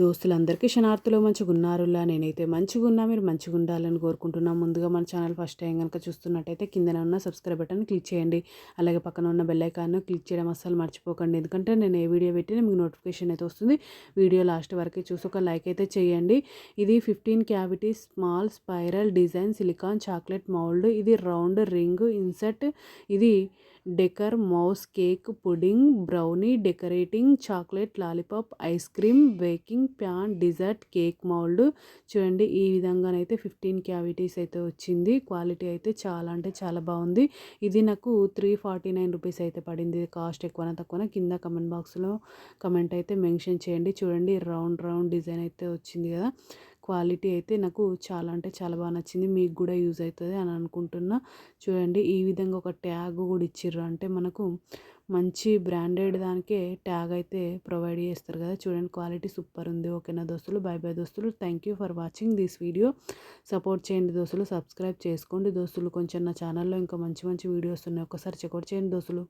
దోస్తులందరికీ క్షణార్థులు మంచిగున్నారులా నేనైతే మంచిగున్నా మీరు మంచిగుండాలని కోరుకుంటున్నా. ముందుగా మన ఛానల్ ఫస్ట్ టైం కనుక చూస్తున్నట్టయితే కిందన ఉన్న సబ్స్క్రైబ్ బటన్ క్లిక్ చేయండి. అలాగే పక్కన ఉన్న బెల్ ఐకాన్ను క్లిక్ చేయడం అస్సలు మర్చిపోకండి. ఎందుకంటే నేను ఏ వీడియో పెట్టినా మీకు నోటిఫికేషన్ అయితే వస్తుంది. వీడియో లాస్ట్ వరకు చూసి ఒక లైక్ అయితే చేయండి. ఇది 15 cavity small spiral design silicone chocolate mould. ఇది రౌండ్ రింగ్ ఇన్సెట్. ఇది decor mousse cake pudding brownie decorating chocolate lollipop ice cream baking pan dessert cake mould. చూడండి ఈ విధంగానైతే 15 క్యావిటీస్ అయితే వచ్చింది. క్వాలిటీ అయితే చాలా అంటే చాలా బాగుంది. ఇది నాకు 349 రూపీస్ అయితే పడింది. కాస్ట్ ఎక్కువనా తక్కువనా కింద కమెంట్ బాక్స్లో కమెంట్ అయితే మెన్షన్ చేయండి. చూడండి రౌండ్ డిజైన్ అయితే వచ్చింది కదా. క్వాలిటీ అయితే నాకు చాలా అంటే చాలా బాగా నచ్చింది. మీకు కూడా యూజ్ అవుతుంది అని అనుకుంటున్నా. చూడండి ఈ విధంగా ఒక ట్యాగ్ కూడా ఇచ్చిర్రు. అంటే మనకు మంచి బ్రాండెడ్ దానికే ట్యాగ్ అయితే ప్రొవైడ్ చేస్తారు కదా. చూడండి క్వాలిటీ సూపర్ ఉంది. ఓకేనా దోస్తులు, బై బై దోస్తులు. Thank you for watching this video. Support చేయండి దోస్తులు, సబ్స్క్రైబ్ చేసుకోండి దోస్తులు. కొంచెం నా ఛానల్లో ఇంకా మంచి మంచి వీడియోస్ ఉన్నాయి, ఒకసారి చెక్అవుట్ చేయండి దోస్తులు.